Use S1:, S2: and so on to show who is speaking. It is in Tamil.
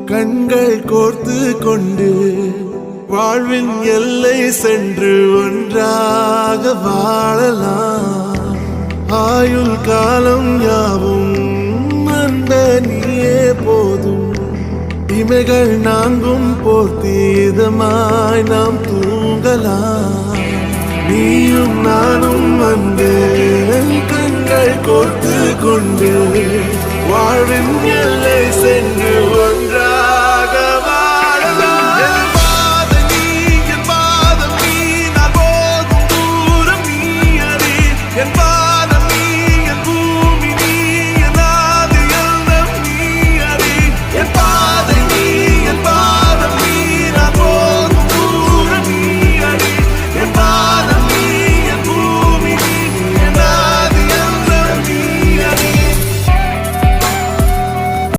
S1: கண்கள் கோர்த்து கொண்டு வாழ்வின் எல்லை சென்று ஒன்றாக வாழலாம். ஆயுள் காலம் யாவும் அந்த நீயே போதும். இமைகள் நான்கும் போர்த்தீதமாய் நாம் தூங்கலாம். நீயும் நானும் வந்து கண்கள் கோர்த்து கொண்டு வாழ்வின் எல்லை சென்று